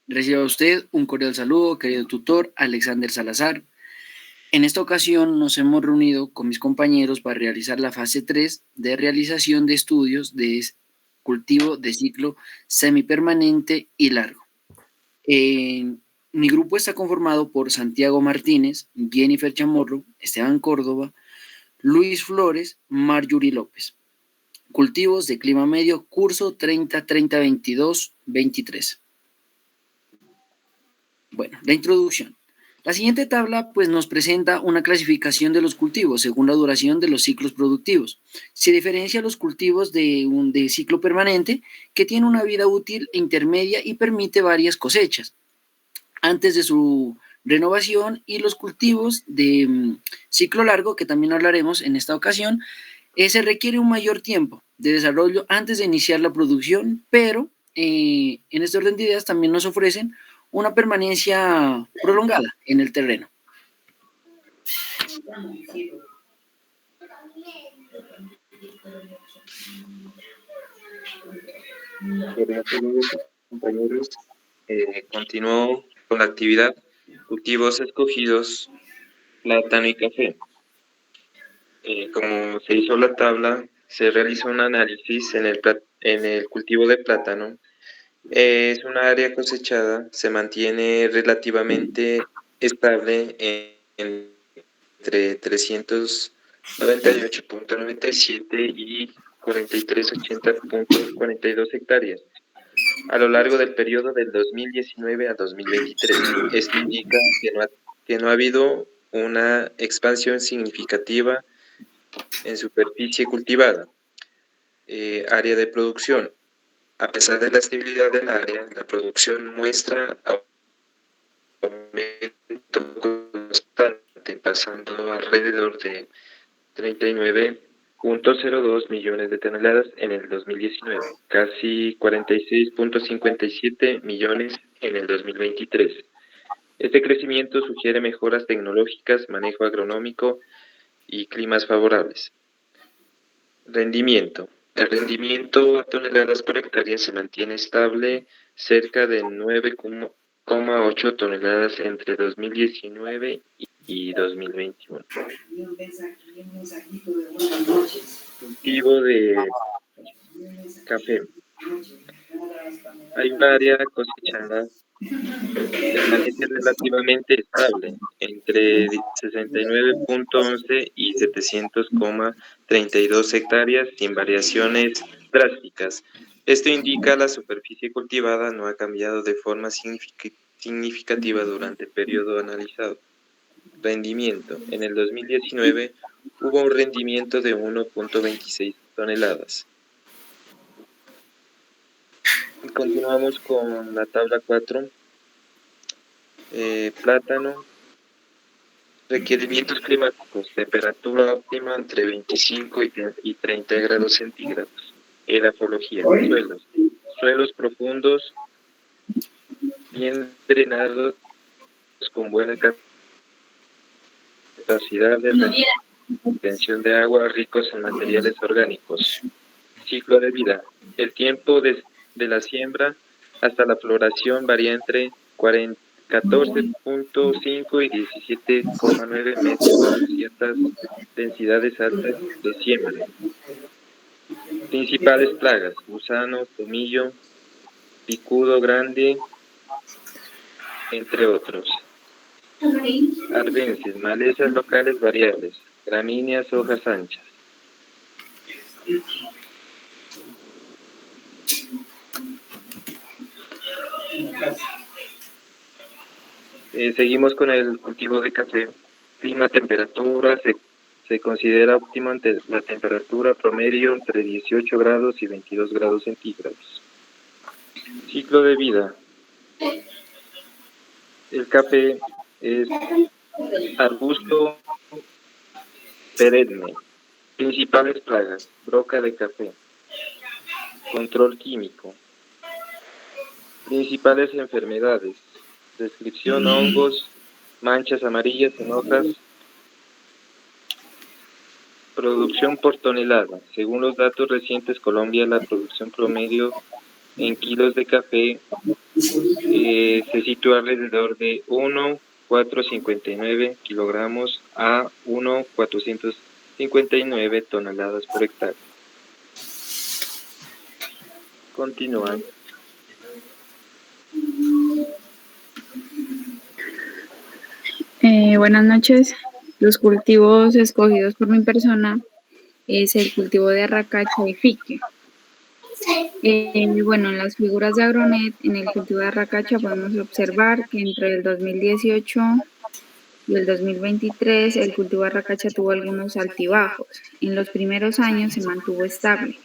Reciba usted un cordial saludo, querido tutor Alexander Salazar. En esta ocasión nos hemos reunido con mis compañeros para realizar la fase 3 de realización de estudios de cultivo de ciclo semipermanente y largo. Mi grupo está conformado por Santiago Martínez, Jennifer Chamorro, Esteban Córdoba, Luis Flores, Marjorie López. Cultivos de clima medio, curso 30-30-22-23. Bueno, la introducción. La siguiente tabla pues nos presenta una clasificación de los cultivos según la duración de los ciclos productivos. Se diferencia los cultivos de ciclo permanente que tiene una vida útil e intermedia y permite varias cosechas antes de su renovación, y los cultivos de ciclo largo, que también hablaremos en esta ocasión, se requiere un mayor tiempo de desarrollo antes de iniciar la producción, pero en este orden de ideas también nos ofrecen una permanencia prolongada en el terreno. Buenas tardes, compañeros. Continúo con la actividad cultivos escogidos, plátano y café. Como se hizo la tabla, se realizó un análisis en el cultivo de plátano. Es una área cosechada, se mantiene relativamente estable entre 398.97 y 4380.42 hectáreas a lo largo del periodo del 2019 a 2023. Esto indica que no ha habido una expansión significativa en superficie cultivada. Área de producción. A pesar de la estabilidad del área, la producción muestra aumento constante, pasando alrededor de 39.02 millones de toneladas en el 2019, casi 46.57 millones en el 2023. Este crecimiento sugiere mejoras tecnológicas, manejo agronómico y climas favorables. Rendimiento. El rendimiento a toneladas por hectárea se mantiene estable, cerca de 9,8 toneladas entre 2019 y 2021. Cultivo de café. Hay un área cosechada permanece relativamente estable, entre 69.11 y 700,32 hectáreas, sin variaciones drásticas. Esto indica la superficie cultivada no ha cambiado de forma significativa durante el periodo analizado. Rendimiento. En el 2019 hubo un rendimiento de 1.26 toneladas. Continuamos con la tabla 4. Plátano. Requerimientos climáticos. Temperatura óptima entre 25 y 30 grados centígrados. Edafología. Suelos. Suelos profundos, bien drenados, con buena capacidad de retención de agua, ricos en materiales orgánicos. Ciclo de vida. El tiempo de la siembra hasta la floración varía entre 14.5 y 17,9 meses con ciertas densidades altas de siembra. Principales plagas: gusano, tomillo, picudo grande, entre otros. Arbences, malezas locales variables, gramíneas, hojas anchas. Seguimos con el cultivo de café. Clima, temperatura, se considera óptima la temperatura promedio entre 18 grados y 22 grados centígrados. Ciclo de vida. El café es arbusto perenne. Principales plagas: broca de café. Control químico. Principales enfermedades: descripción: hongos, manchas amarillas en hojas. Producción por tonelada. Según los datos recientes, Colombia, la producción promedio en kilos de café Se sitúa alrededor de 1,459 kilogramos a 1,459 toneladas por hectárea. Continúa. Buenas noches. Los cultivos escogidos por mi persona es el cultivo de arracacha y fique. Bueno, en las figuras de Agronet, en el cultivo de arracacha podemos observar que entre el 2018 y el 2023 el cultivo de arracacha tuvo algunos altibajos. En los primeros años se mantuvo estable,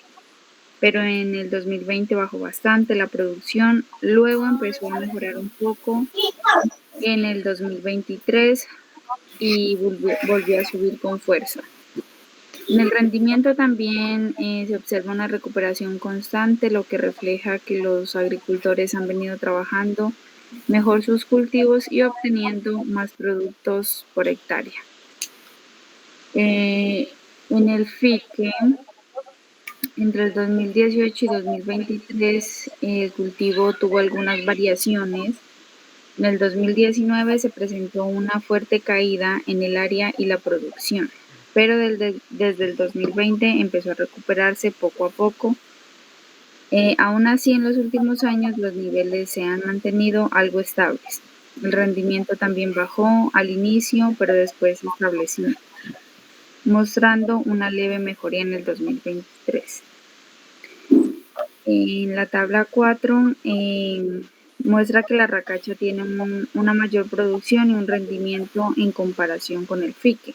pero en el 2020 bajó bastante la producción, luego empezó a mejorar un poco en el 2023 y volvió a subir con fuerza. En el rendimiento también se observa una recuperación constante, lo que refleja que los agricultores han venido trabajando mejor sus cultivos y obteniendo más productos por hectárea. En el fique, entre el 2018 y 2023, el cultivo tuvo algunas variaciones. En el 2019 se presentó una fuerte caída en el área y la producción, pero desde el 2020 empezó a recuperarse poco a poco. Aún así, en los últimos años los niveles se han mantenido algo estables. El rendimiento también bajó al inicio, pero después se estableció, mostrando una leve mejoría en el 2023. En la tabla 4 muestra que la racacha tiene una mayor producción y un rendimiento en comparación con el fique.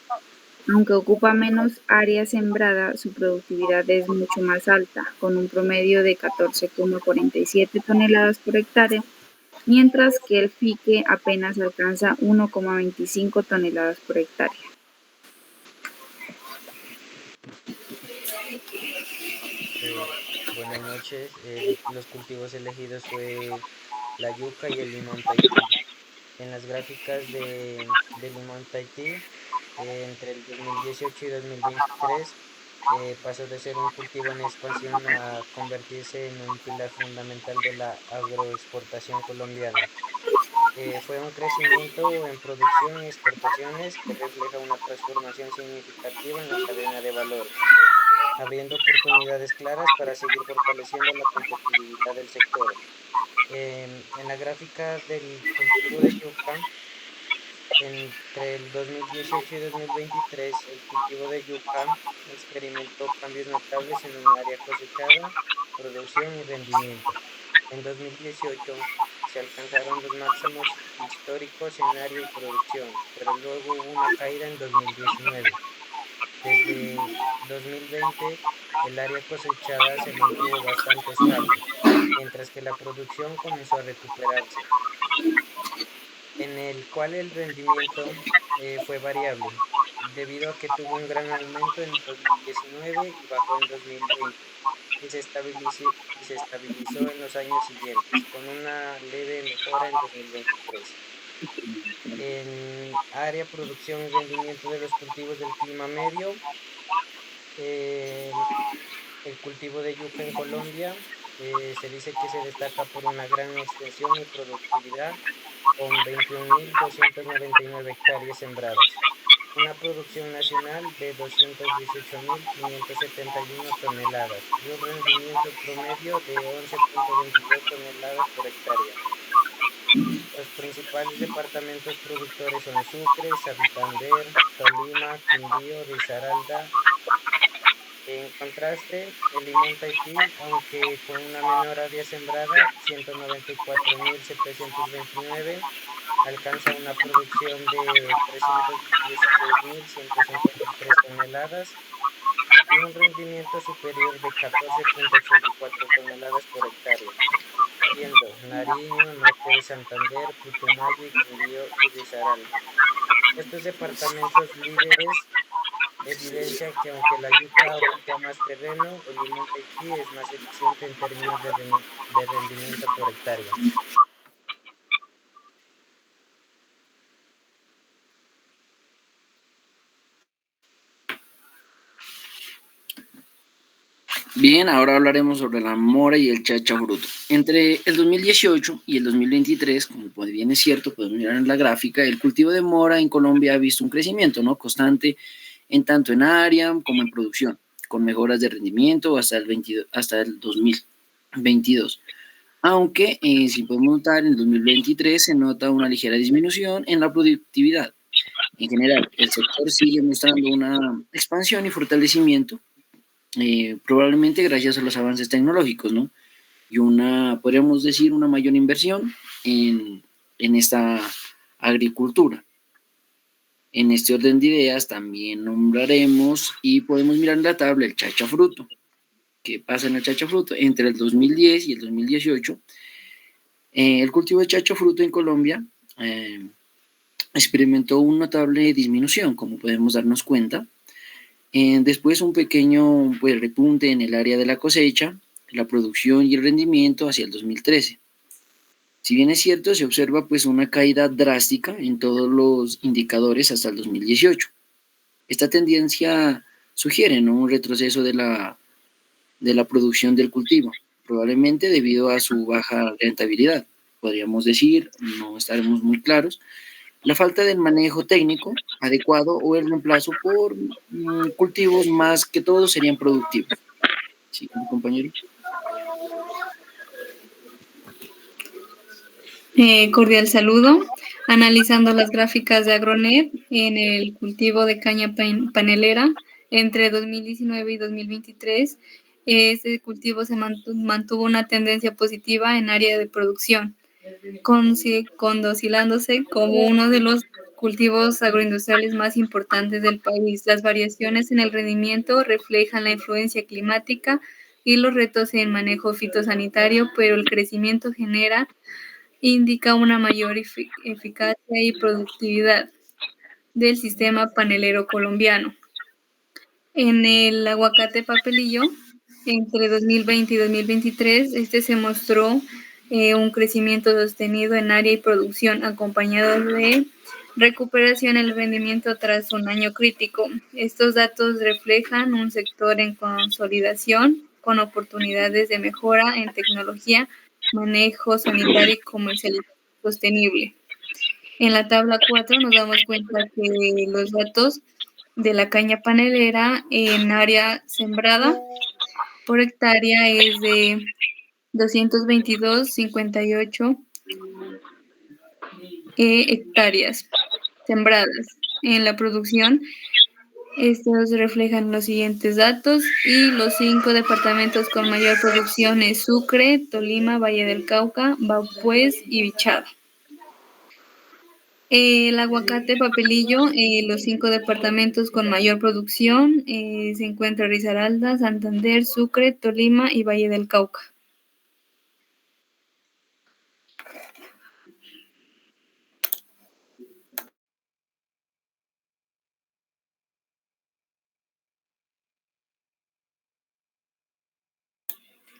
Aunque ocupa menos área sembrada, su productividad es mucho más alta, con un promedio de 14,47 toneladas por hectárea, mientras que el fique apenas alcanza 1,25 toneladas por hectárea. Buenas noches. Los cultivos elegidos fue la yuca y el limón Tahití. En las gráficas de limón Tahití, entre el 2018 y 2023, pasó de ser un cultivo en expansión a convertirse en un pilar fundamental de la agroexportación colombiana. Fue un crecimiento en producción y exportaciones que refleja una transformación significativa en la cadena de valor, abriendo oportunidades claras para seguir fortaleciendo la competitividad del sector. En la gráfica del cultivo de yuca, entre el 2018 y 2023, el cultivo de yuca experimentó cambios notables en un área cosechada, producción y rendimiento. En 2018 se alcanzaron los máximos históricos en área y producción, pero luego hubo una caída en 2019. Desde 2020, el área cosechada se mantuvo bastante estable, mientras que la producción comenzó a recuperarse, en el cual el rendimiento fue variable, debido a que tuvo un gran aumento en 2019 y bajó en 2020, y se estabilizó en los años siguientes, con una leve mejora en 2023. En área, producción y rendimiento de los cultivos del clima medio, el cultivo de yuca en Colombia se dice que se destaca por una gran extensión y productividad, con 21.299 hectáreas sembradas, una producción nacional de 218.571 toneladas y un rendimiento promedio de 11,22 toneladas por hectárea. Los principales departamentos productores son Sucre, Santander, Tolima, Quindío, Risaralda. En contraste, el limón Tahití, aunque con una menor área sembrada, 194.729, alcanza una producción de 316.153 toneladas y un rendimiento superior de 14,84 toneladas por hectárea, siendo Nariño, Norte de Santander, Putumayo y Quindío y Risaralda. Estos departamentos líderes evidencian que aunque la yuca ocupa más terreno, el limón Tahití es más eficiente en términos de rendimiento por hectárea. Bien, ahora hablaremos sobre la mora y el chachafruto. Entre el 2018 y el 2023, como pues bien es cierto, podemos mirar en la gráfica, el cultivo de mora en Colombia ha visto un crecimiento, ¿no?, constante en tanto en área como en producción, con mejoras de rendimiento hasta el 2022. Aunque, si podemos notar, en el 2023 se nota una ligera disminución en la productividad. En general, el sector sigue mostrando una expansión y fortalecimiento, probablemente gracias a los avances tecnológicos, ¿no? Y podríamos decir, una mayor inversión en esta agricultura. En este orden de ideas también nombraremos y podemos mirar en la tabla el chachafruto. ¿Qué pasa en el chachafruto? Entre el 2010 y el 2018, el cultivo de chachafruto en Colombia experimentó una notable disminución, como podemos darnos cuenta. Después un pequeño pues, repunte en el área de la cosecha, la producción y el rendimiento hacia el 2013. Si bien es cierto, se observa pues una caída drástica en todos los indicadores hasta el 2018. Esta tendencia sugiere, ¿no?, un retroceso de la producción del cultivo, probablemente debido a su baja rentabilidad. Podríamos decir, no estaremos muy claros, la falta del manejo técnico adecuado o el reemplazo por cultivos más que todos serían productivos. Sí, compañero. Cordial saludo. Analizando las gráficas de Agronet en el cultivo de caña panelera entre 2019 y 2023, este cultivo se mantuvo una tendencia positiva en área de producción, considerándose como uno de los cultivos agroindustriales más importantes del país. Las variaciones en el rendimiento reflejan la influencia climática y los retos en manejo fitosanitario, pero el crecimiento indica una mayor eficacia y productividad del sistema panelero colombiano. En el aguacate papelillo, entre 2020 y 2023, este se mostró un crecimiento sostenido en área y producción, acompañado de recuperación en el rendimiento tras un año crítico. Estos datos reflejan un sector en consolidación, con oportunidades de mejora en tecnología, manejo sanitario y comercialización sostenible. En la tabla 4 nos damos cuenta que los datos de la caña panelera en área sembrada por hectárea es de 222,58 hectáreas sembradas. En la producción, estos reflejan los siguientes datos y los 5 departamentos con mayor producción es Sucre, Tolima, Valle del Cauca, Vaupés y Bichada. El aguacate papelillo, los 5 departamentos con mayor producción se encuentra Risaralda, Santander, Sucre, Tolima y Valle del Cauca.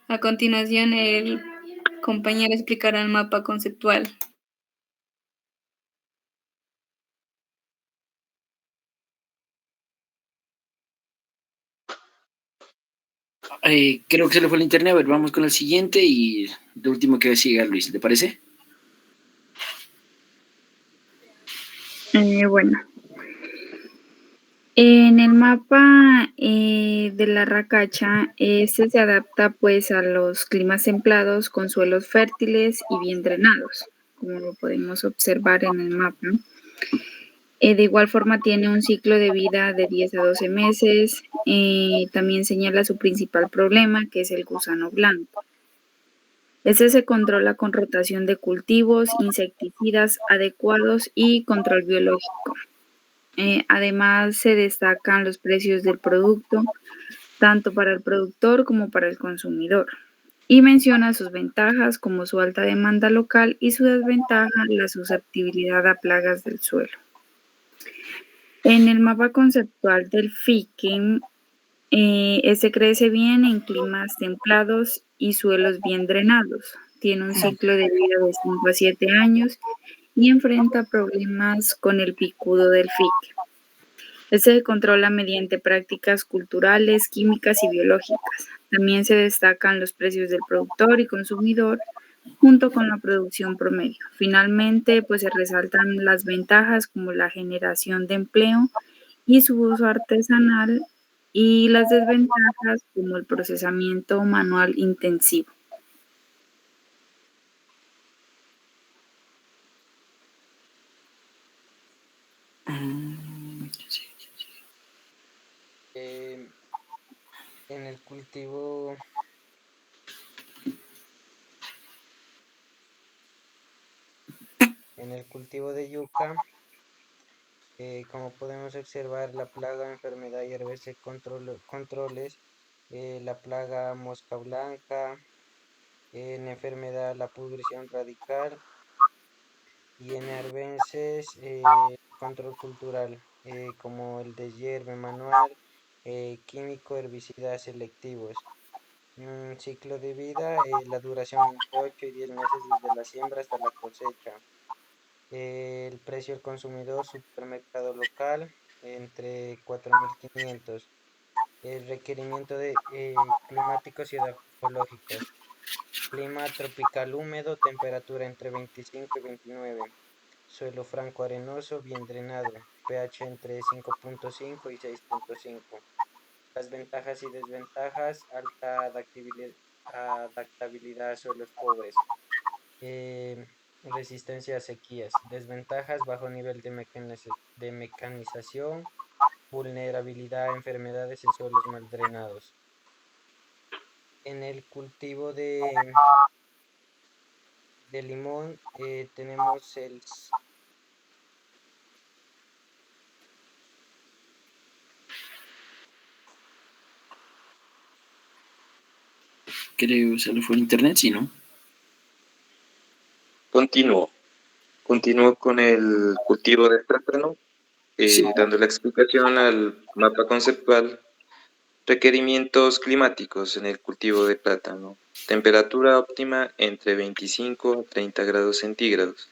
A continuación, el compañero explicará el mapa conceptual. Creo que se le fue el internet. A ver, vamos con el siguiente y de último que siga Luis, ¿le parece? Bueno. En el mapa de la Racacha, este se adapta pues a los climas templados con suelos fértiles y bien drenados, como lo podemos observar en el mapa. De igual forma tiene un ciclo de vida de 10 a 12 meses. También señala su principal problema, que es el gusano blanco. Este se controla con rotación de cultivos, insecticidas adecuados y control biológico. Además, se destacan los precios del producto, tanto para el productor como para el consumidor. Y menciona sus ventajas como su alta demanda local y su desventaja, la susceptibilidad a plagas del suelo. En el mapa conceptual del FICIM, este crece bien en climas templados y suelos bien drenados. Tiene un ciclo de vida de 5 a 7 años y enfrenta problemas con el picudo del FIC. Este se controla mediante prácticas culturales, químicas y biológicas. También se destacan los precios del productor y consumidor junto con la producción promedio. Finalmente, pues se resaltan las ventajas como la generación de empleo y su uso artesanal y las desventajas como el procesamiento manual intensivo. Eh, en el cultivo de yuca, como podemos observar, la plaga, enfermedad y herbes controles, la plaga mosca blanca, en enfermedad la pudrición radical y en arbences control cultural, como el deshierve manual, químico, herbicidas selectivos. Ciclo de vida, la duración entre 8 y 10 meses desde la siembra hasta la cosecha. El precio al consumidor, supermercado local, entre 4.500. El requerimiento de climáticos y ecológicos. Clima tropical húmedo, temperatura entre 25 y 29. Suelo franco arenoso, bien drenado, pH entre 5.5 y 6.5. Las ventajas y desventajas: alta adaptabilidad a suelos pobres, eh, resistencia a sequías. Desventajas: bajo nivel de mecanización, vulnerabilidad a enfermedades en suelos mal drenados. En el cultivo de limón tenemos Creo que se le fue el internet, ¿sí, no? Continúo con el cultivo de plátano, Sí. dando la explicación al mapa conceptual. Requerimientos climáticos en el cultivo de plátano. Temperatura óptima entre 25 a 30 grados centígrados.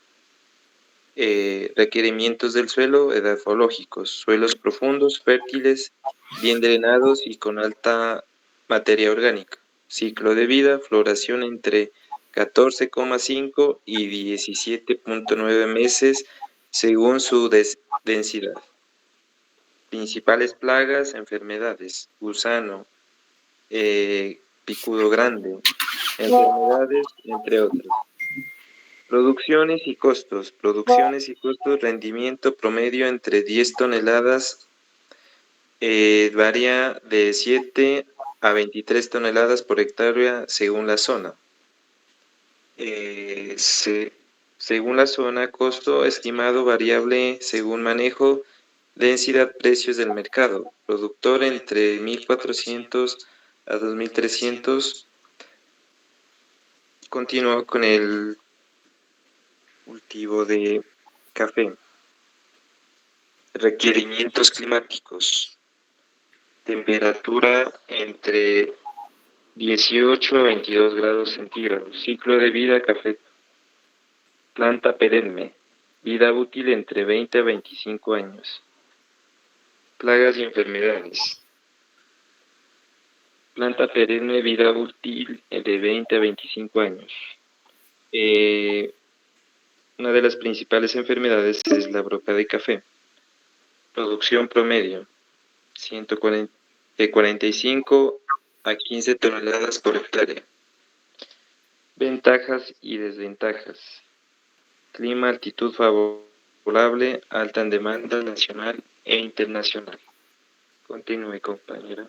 Requerimientos del suelo edafológicos. Suelos profundos, fértiles, bien drenados y con alta materia orgánica. Ciclo de vida, floración entre 14,5 y 17,9 meses según su densidad. Principales plagas, enfermedades: gusano, picudo grande, enfermedades, entre otros. Producciones y costos, rendimiento promedio entre 10 toneladas, varía de 7 a 23 toneladas por hectárea según la zona. Según la zona, costo estimado variable según manejo, densidad, precios del mercado. Productor entre 1.400 a 2.300. Continúo con el cultivo de café. Requerimientos climáticos. Temperatura entre 18 a 22 grados centígrados. Ciclo de vida café. Planta perenne. Vida útil entre 20 a 25 años. Plagas y enfermedades. Planta perenne, vida útil de 20 a 25 años. Una de las principales enfermedades es la broca de café. Producción promedio, de 45 a 15 toneladas por hectárea. Ventajas y desventajas. Clima, altitud favorable, alta en demanda nacional e internacional. Continúe, compañera.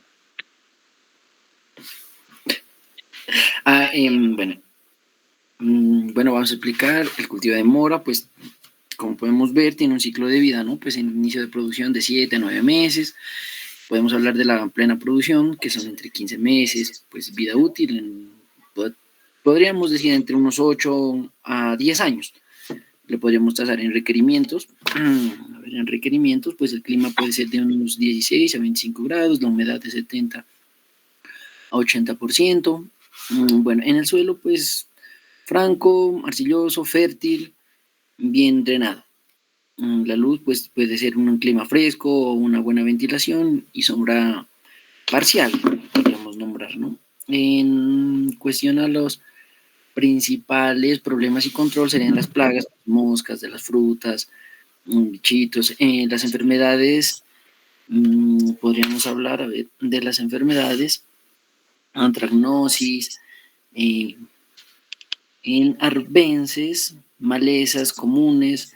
Bueno, vamos a explicar el cultivo de mora, pues como podemos ver tiene un ciclo de vida, ¿no? Pues en inicio de producción de 7 a 9 meses, podemos hablar de la plena producción, que son entre 15 meses, pues vida útil, podríamos decir entre unos 8 a 10 años. Le podríamos tasar en requerimientos. A ver, en requerimientos, pues el clima puede ser de unos 16 a 25 grados, la humedad de 70 a 80%. Bueno, en el suelo, pues franco, arcilloso, fértil, bien drenado. La luz, pues puede ser un clima fresco, una buena ventilación y sombra parcial, podríamos nombrar, ¿no? En cuestión a los principales problemas y control serían las plagas, moscas de las frutas, bichitos, las enfermedades, podríamos hablar a ver, de las enfermedades, antragnosis, eh, en arbences, malezas comunes,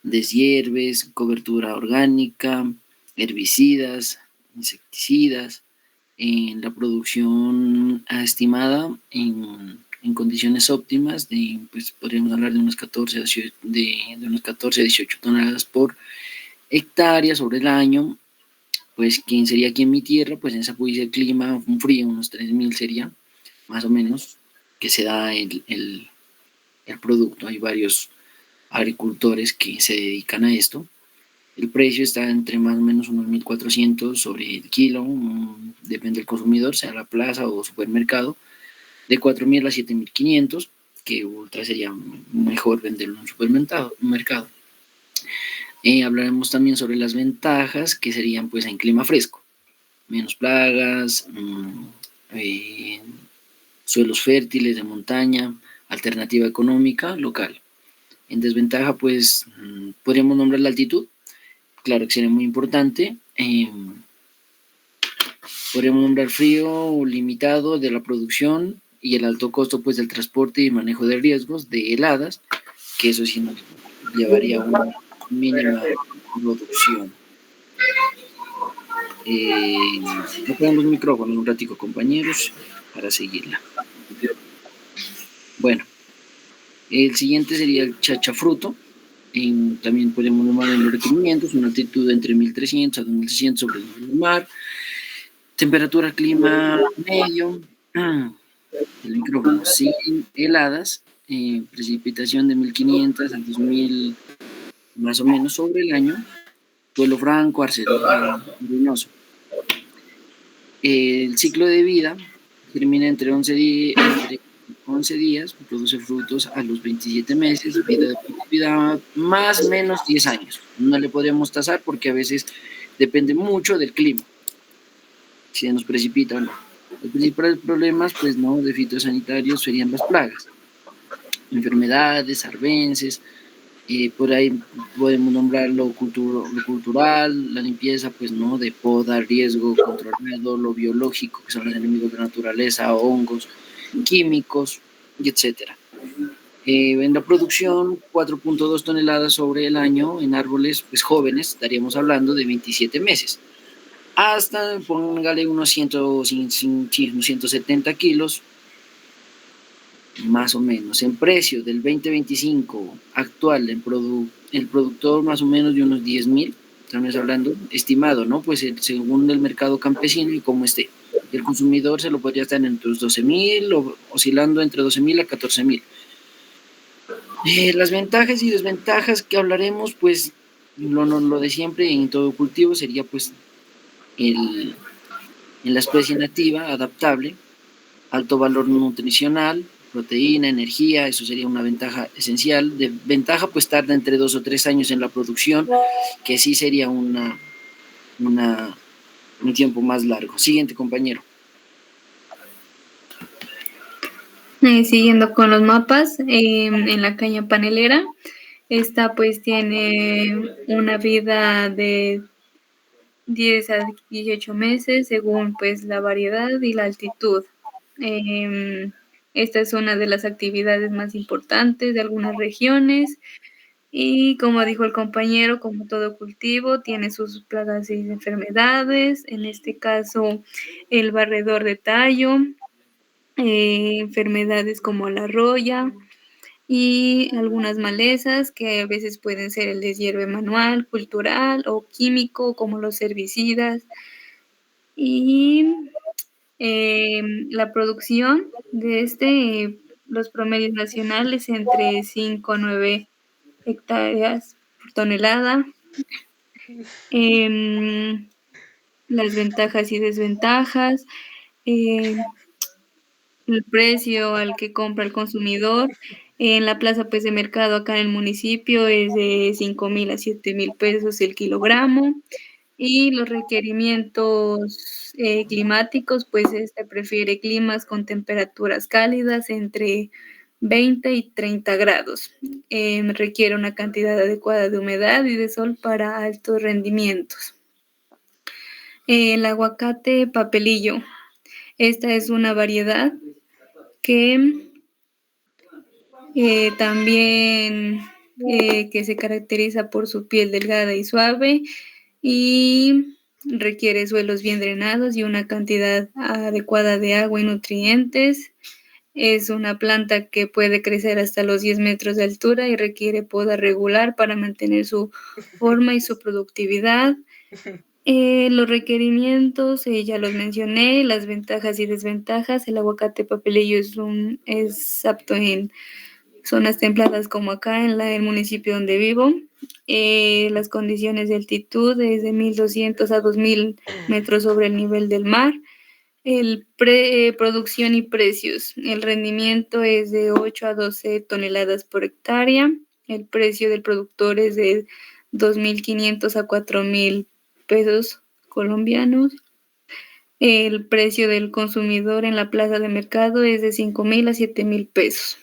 deshierves, cobertura orgánica, herbicidas, insecticidas, en la producción estimada en condiciones óptimas de, pues podríamos hablar de unos 14 a 18, de unos 14 a 18 toneladas por hectárea sobre el año. Pues quién sería aquí en mi tierra, pues en Sapuy el clima, un frío, unos 3.000 sería más o menos que se da el producto. Hay varios agricultores que se dedican a esto. El precio está entre más o menos unos 1.400 sobre el kilo, depende del consumidor, sea la plaza o supermercado, de 4.000 a 7.500, que ultra sería mejor venderlo en un supermercado. Hablaremos también sobre las ventajas, que serían pues en clima fresco, menos plagas, eh, suelos fértiles de montaña, alternativa económica local. En desventaja, pues podríamos nombrar la altitud, claro que sería muy importante. Podríamos nombrar frío limitado de la producción y el alto costo pues del transporte y manejo de riesgos de heladas, que eso sí nos llevaría a una mínima producción. No ponemos micrófono un ratico, compañeros, para seguirla. Bueno, el siguiente sería el chachafruto. También podemos nombrar en los requerimientos una altitud de entre 1.300 a 2.600 sobre el nivel del mar, temperatura, clima medio, el micrófono sin heladas, precipitación de 1.500 a 2.000 más o menos sobre el año, suelo franco, arenoso. El ciclo de vida termina entre 11 días, produce frutos a los 27 meses, vida de productividad más o menos 10 años. No le podríamos tasar porque a veces depende mucho del clima, si se nos precipita o no. Los principales problemas, pues no, de fitosanitarios serían las plagas, enfermedades, arbences, por ahí podemos nombrar lo cultural, la limpieza, pues no, de poda, riesgo, controlado, lo biológico, que son los enemigos de la naturaleza, hongos, químicos, y etcétera. En la producción, 4.2 toneladas sobre el año en árboles pues, jóvenes, estaríamos hablando de 27 meses. Hasta, póngale unos 170 kilos, más o menos. En precio del 2025 actual, el productor más o menos de unos 10.000, estamos hablando, estimado, ¿no? Pues según el mercado campesino y cómo esté. El consumidor se lo podría estar entre los 12.000, oscilando entre 12.000 a 14.000. Las ventajas y desventajas que hablaremos, pues lo de siempre en todo cultivo sería pues en la especie nativa, adaptable, alto valor nutricional, proteína, energía, eso sería una ventaja esencial. De ventaja, pues tarda entre 2 o 3 años en la producción, que sí sería un tiempo más largo. Siguiente, compañero. Siguiendo con los mapas, en la caña panelera, esta pues tiene una vida de 10 a 18 meses según pues la variedad y la altitud. Esta es una de las actividades más importantes de algunas regiones y como dijo el compañero, como todo cultivo, tiene sus plagas y enfermedades, en este caso el barredor de tallo, enfermedades como la roya y algunas malezas que a veces pueden ser el deshierve manual, cultural o químico como los herbicidas. Y la producción de los promedios nacionales entre 5 a 9 hectáreas por tonelada. Las ventajas y desventajas. El precio al que compra el consumidor. En la plaza pues, de mercado acá en el municipio es de 5.000 a 7.000 pesos el kilogramo. Y los requerimientos climáticos, pues prefiere climas con temperaturas cálidas entre 20 y 30 grados. Requiere una cantidad adecuada de humedad y de sol para altos rendimientos. El aguacate papelillo. Esta es una variedad que también que se caracteriza por su piel delgada y suave y requiere suelos bien drenados y una cantidad adecuada de agua y nutrientes. Es una planta que puede crecer hasta los 10 metros de altura y requiere poda regular para mantener su forma y su productividad. Los requerimientos, ya los mencioné, las ventajas y desventajas. El aguacate papelillo es apto en zonas templadas como acá en el municipio donde vivo. Las condiciones de altitud es de 1.200 a 2.000 metros sobre el nivel del mar. Producción y precios. El rendimiento es de 8 a 12 toneladas por hectárea. El precio del productor es de 2.500 a 4.000 pesos colombianos. El precio del consumidor en la plaza de mercado es de 5.000 a 7.000 pesos.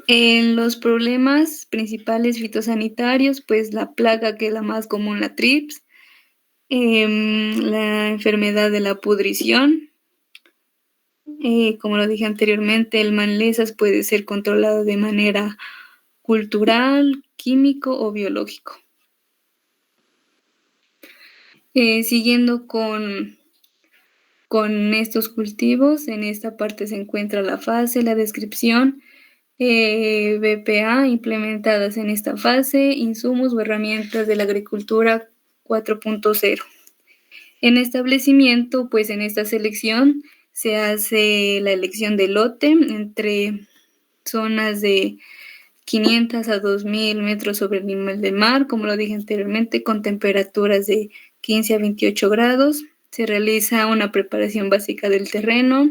En los problemas principales fitosanitarios, pues la plaga que es la más común, la trips, la enfermedad de la pudrición, como lo dije anteriormente, el malezas puede ser controlado de manera cultural, químico o biológico. Siguiendo con estos cultivos, en esta parte se encuentra la fase, la descripción, BPA implementadas en esta fase, insumos o herramientas de la agricultura 4.0. En establecimiento, pues en esta selección se hace la elección de lote entre zonas de 500 a 2.000 metros sobre el nivel del mar, como lo dije anteriormente, con temperaturas de 15 a 28 grados. Se realiza una preparación básica del terreno,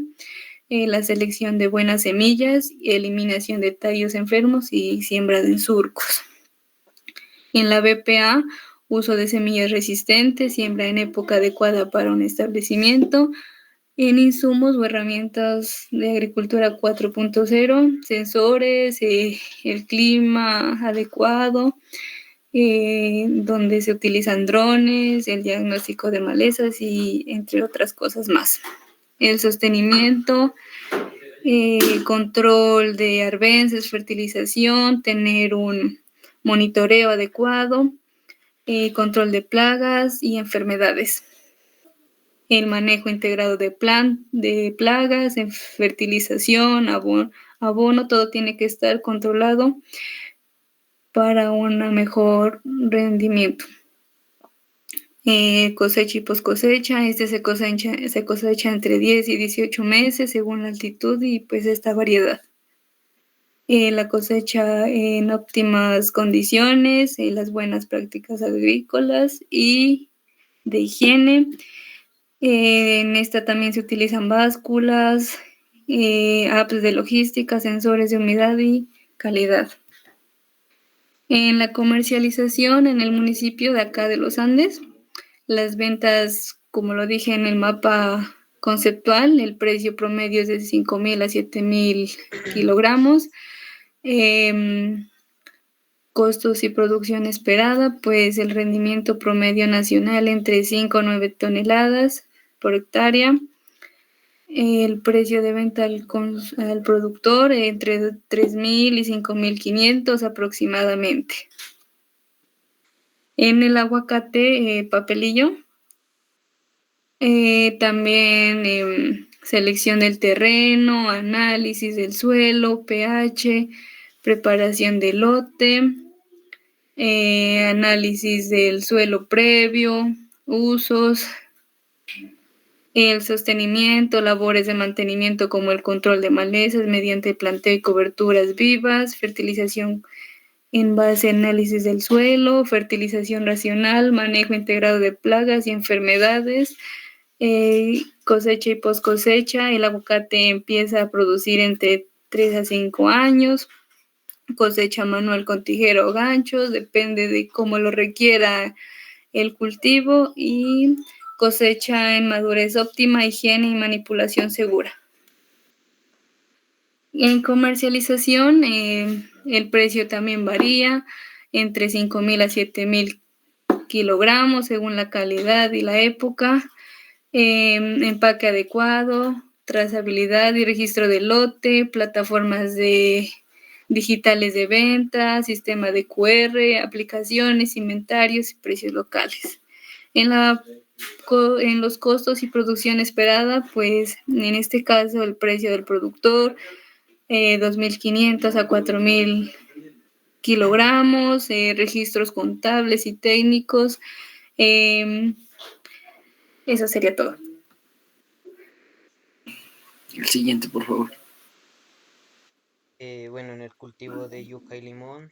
la selección de buenas semillas, eliminación de tallos enfermos y siembra en surcos. En la BPA, uso de semillas resistentes, siembra en época adecuada para un establecimiento. En insumos o herramientas de agricultura 4.0, sensores, el clima adecuado, donde se utilizan drones, el diagnóstico de malezas y entre otras cosas más. El sostenimiento, control de arbences, fertilización, tener un monitoreo adecuado, control de plagas y enfermedades. El manejo integrado de plagas, en fertilización, abono, todo tiene que estar controlado para un mejor rendimiento. Cosecha y poscosecha, se cosecha entre 10 y 18 meses según la altitud y pues esta variedad. La cosecha en óptimas condiciones, las buenas prácticas agrícolas y de higiene. En esta también se utilizan básculas, apps de logística, sensores de humedad y calidad. En la comercialización en el municipio de acá de Los Andes, las ventas, como lo dije en el mapa conceptual, el precio promedio es de 5.000 a 7.000 kilogramos. Costos y producción esperada, pues el rendimiento promedio nacional entre 5 a 9 toneladas por hectárea. El precio de venta al productor entre 3.000 y 5.500 aproximadamente. En el aguacate papelillo, también selección del terreno, análisis del suelo, pH, preparación del lote, análisis del suelo previo, usos, el sostenimiento, labores de mantenimiento como el control de malezas mediante planteo y coberturas vivas, fertilización en base a análisis del suelo, fertilización racional, manejo integrado de plagas y enfermedades, cosecha y post cosecha. El aguacate empieza a producir entre 3 a 5 años, cosecha manual con tijera o ganchos, depende de cómo lo requiera el cultivo y cosecha en madurez óptima, higiene y manipulación segura. En comercialización, el precio también varía entre 5.000 a 7.000 kilogramos según la calidad y la época. Empaque adecuado, trazabilidad y registro de lote, plataformas digitales de venta, sistema de QR, aplicaciones, inventarios y precios locales. En los costos y producción esperada, pues en este caso el precio del productor, 2.500 a 4.000 kilogramos, registros contables y técnicos. Eso sería todo. El siguiente, por favor. Bueno, en el cultivo de yuca y limón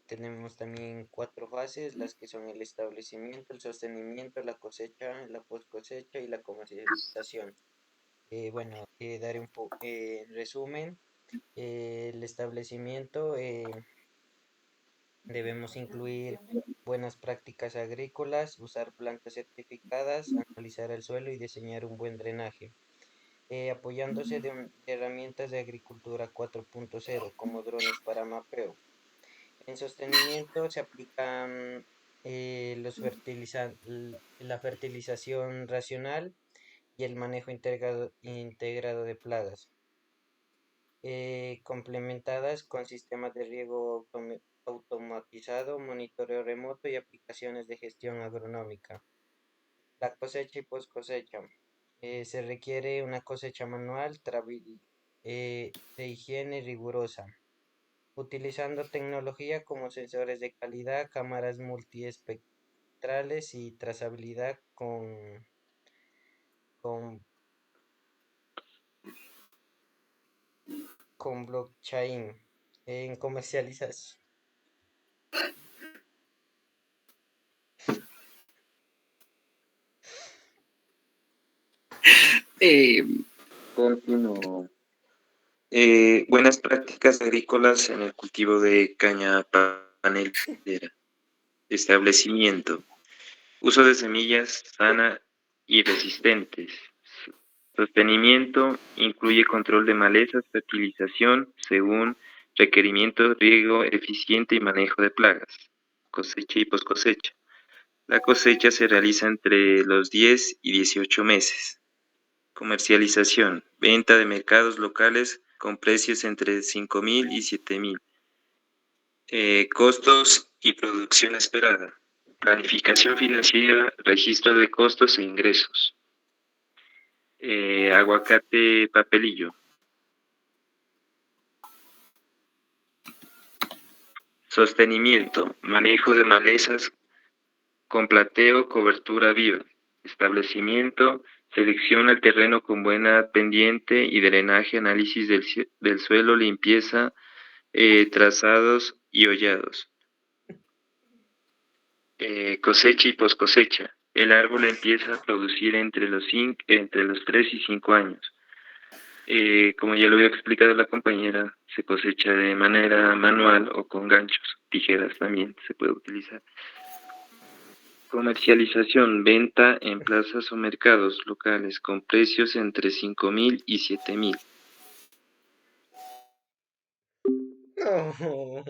tenemos también 4 fases, las que son el establecimiento, el sostenimiento, la cosecha, la post cosecha y la comercialización. Bueno, daré un poco en resumen. El establecimiento, debemos incluir buenas prácticas agrícolas, usar plantas certificadas, analizar el suelo y diseñar un buen drenaje. Apoyándose de herramientas de agricultura 4.0 como drones para mapeo. En sostenimiento se aplican la fertilización racional y el manejo integrado de plagas, complementadas con sistemas de riego automatizado, monitoreo remoto y aplicaciones de gestión agronómica. La cosecha y post cosecha. Se requiere una cosecha manual de higiene rigurosa, utilizando tecnología como sensores de calidad, cámaras multiespectrales y trazabilidad con, con blockchain. En comercialización. Continúo. Buenas prácticas agrícolas en el cultivo de caña panelera. Establecimiento. Uso de semillas sana y resistentes. Sostenimiento incluye control de malezas, fertilización según requerimientos, riego eficiente y manejo de plagas. Cosecha y poscosecha. La cosecha se realiza entre los 10 y 18 meses. Comercialización. Venta de mercados locales con precios entre 5.000 y 7.000. Costos y producción esperada. Planificación financiera, registro de costos e ingresos. Aguacate papelillo. Sostenimiento, manejo de malezas con plateo, cobertura viva. Establecimiento, selecciona el terreno con buena pendiente y drenaje, análisis del suelo, limpieza, trazados y hollados. Cosecha y poscosecha. El árbol empieza a producir entre los 3 y 5 años. Como ya lo había explicado la compañera, se cosecha de manera manual o con ganchos, tijeras también se puede utilizar. Comercialización, venta en plazas o mercados locales con precios entre 5.000 y 7.000. No.